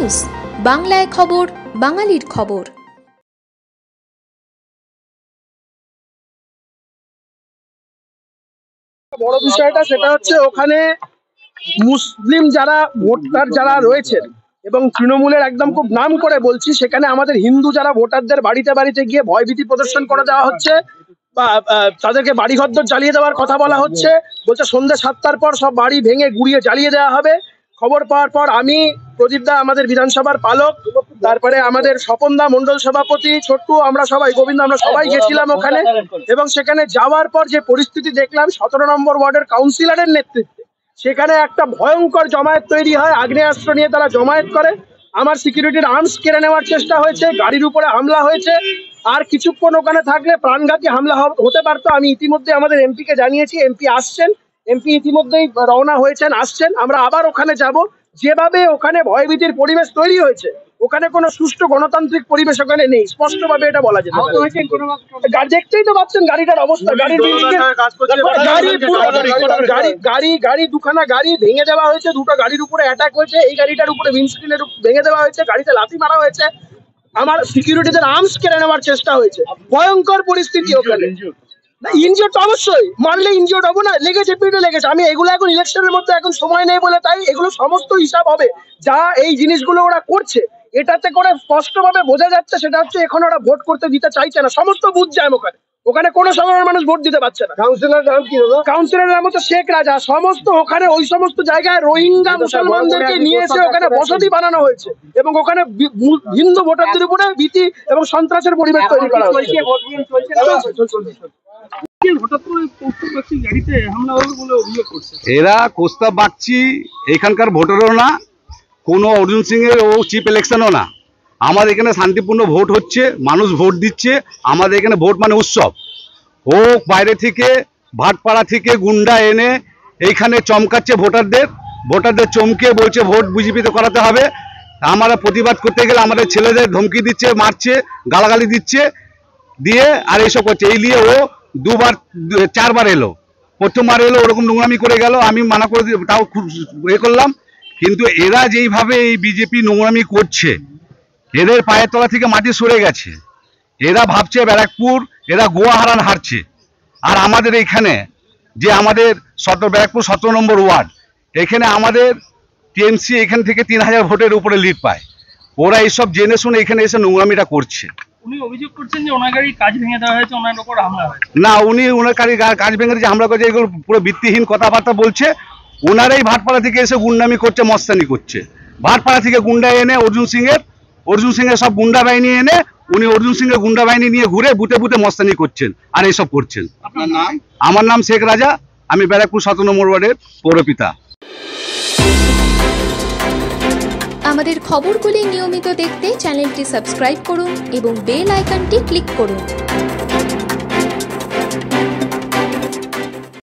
News, বাংলায় খবর, বাঙালির খবর। বড় বিষয়টা সেটা হচ্ছে ওখানে মুসলিম যারা ভোটার যারা রয়েছেন এবং তৃণমূলের একদম খুব নাম করে বলছি, সেখানে আমাদের হিন্দু যারা ভোটারদের বাড়িতে বাড়িতে গিয়ে ভয়ভীতি প্রদর্শন করে দেওয়া হচ্ছে বা তাদেরকে বাড়িঘর জ্বালিয়ে দেওয়ার কথা বলা হচ্ছে। বলছে সন্ধ্যে 7টার পর সব বাড়ি ভেঙে গুড়িয়ে জ্বালিয়ে দেওয়া হবে। খবর পাওয়ার পর আমি, প্রদীপ দা আমাদের বিধানসভার পালক, তারপরে আমাদের স্বপন দা মন্ডল সভাপতি, ছোট্টু, আমরা সবাই, গোবিন্দ, আমরা সবাই গেছিলাম ওখানে। এবং সেখানে যাওয়ার পর যে পরিস্থিতি দেখলাম 17 নম্বর ওয়ার্ডের কাউন্সিলরের নেতৃত্বে সেখানে একটা ভয়ঙ্কর জমায়েত তৈরি হয়। আগ্নেয়াস্ত্র নিয়ে তারা জমায়েত করে। আমার সিকিউরিটির আর্মস কেড়ে নেওয়ার চেষ্টা হয়েছে, গাড়ির উপরে হামলা হয়েছে। আর কিছুক্ষণ ওখানে থাকলে প্রাণঘাতী হামলা হতে পারতো। আমি ইতিমধ্যে আমাদের এমপিকে জানিয়েছি, এমপি আসছেন, এমপি ইতিমধ্যেই রওনা হয়েছেন, আসছেন। আমরা আবার ওখানে যাব। যেভাবে ওখানে ভয়ভীতির পরিবেশ তৈরি হয়েছে, ওখানে কোনো সুষ্ঠু গণতান্ত্রিক পরিবেশ ওখানে নেই, স্পষ্টভাবে এটা বলা যেতে পারে। দেখতেই তো পাচ্ছেন গাড়িটার অবস্থা, গাড়ি দুখানা গাড়ি ভেঙে দেওয়া হয়েছে, দুটো গাড়ির উপরে অ্যাটাক হয়েছে, এই গাড়িটার উপরে উইন্ডস্ক্রিনের ভেঙে দেওয়া হয়েছে, গাড়িতে লাথি মারা হয়েছে, আমার সিকিউরিটিদের আর্মস কেড়ে নেওয়ার চেষ্টা হয়েছে। ভয়ঙ্কর পরিস্থিতি ওখানে। ইনজিওর্ড তো অবশ্যই, মারলে ইনজিওর্ড হবো না, লেগেছে পিঠে লেগেছে। আমি এগুলো এখন ইলেকশনের মধ্যে এখন সময় নেই বলে তাই এগুলো সমস্ত হিসাব হবে যা এই জিনিসগুলো ওরা করছে। এটাতে করে স্পষ্টভাবে বোঝা যাচ্ছে সেটা হচ্ছে এখন ওরা ভোট করতে দিতে চাইছে না। সমস্ত বুথ যায় ওখানে কোনো সাধারণ মানুষ ভোট দিতে পারছে না। কাউন্সিলর নাম কি হলো? কাউন্সিলরের নাম হচ্ছে শেখ রাজা। সমস্ত ওখানে ওই সমস্ত জায়গায় রোহিঙ্গা মুসলমানদেরকে নিয়ে এসে ওখানে বসতি বানানো হয়েছে এবং ওখানে হিন্দু ভোটারদের উপরে ভীতি এবং সন্ত্রাসের পরিবেশ তৈরি করা হয়েছে। এরা কোস্তা বাগচি এখানকার ভোটারও না, কোনো অর্জুন সিং এর ও চিফ ইলেকশনও না। আমাদের এখানে শান্তিপূর্ণ ভোট হচ্ছে, মানুষ ভোট দিচ্ছে। আমাদের এখানে ভোট মানে উৎসব। ও বাইরে থেকে ভাটপাড়া থেকে গুন্ডা এনে এইখানে চমকাচ্ছে ভোটারদের চমকে বলছে ভোট বিজেপিতে করাতে হবে। আমরা প্রতিবাদ করতে গেলে আমাদের ছেলেদের ধমকি দিচ্ছে, মারছে, গালাগালি দিচ্ছে, দিয়ে আর এইসব করছে। এই নিয়ে ও 4বার এলো। প্রথমবার এলো ওরকম নোংরামি করে গেল, আমি মানা করে তাও খুব করলাম। কিন্তু এরা যেইভাবে এই বিজেপি নোংরামি করছে, এদের পায়ের তলা থেকে মাটি সরে গেছে। এরা ভাবছে ব্যারাকপুর এরা গোয়া হারছে। আর আমাদের এইখানে যে আমাদের ব্যারাকপুর 17 নম্বর ওয়ার্ড, এখানে আমাদের টিএমসি এখান থেকে 3000 ভোটের উপরে লিড পায়। ওরা এইসব জেনে শুনে এখানে এসে নোংরামিটা করছে। উনি অভিযোগ করছেন যে ওনার গাড়ি কাজ ভেঙে দেওয়া হয়েছে, ওনার উপর হামলা হয়েছে। না, উনি ওনার গাড়ি কাজ ভেঙে যে হামলা করেছে এগুলো পুরো ভিত্তিহীন কথাবার্তা বলছে। ওনারাই ভাটপাড়া থেকে এসে গুন্ডামি করছে, মস্তানি করছে। ভাটপাড়া থেকে গুন্ডা এনে অর্জুন সিং এর সব গুন্ডা বাহিনী এনে উনি অর্জুন সিং এর গুন্ডা বাহিনী নিয়ে ঘুরে বুতে বুতে মস্তানি করছেন আর এইসব করছেন। আপনার নাম? আমার নাম শেখ রাজা, আমি ব্যারাকপুর 17 নম্বর ওয়ার্ডের পৌরপিতা। আমাদের খবরগুলি নিয়মিত দেখতে চ্যানেলটি সাবস্ক্রাইব করুন এবং বেল আইকনটি ক্লিক করুন।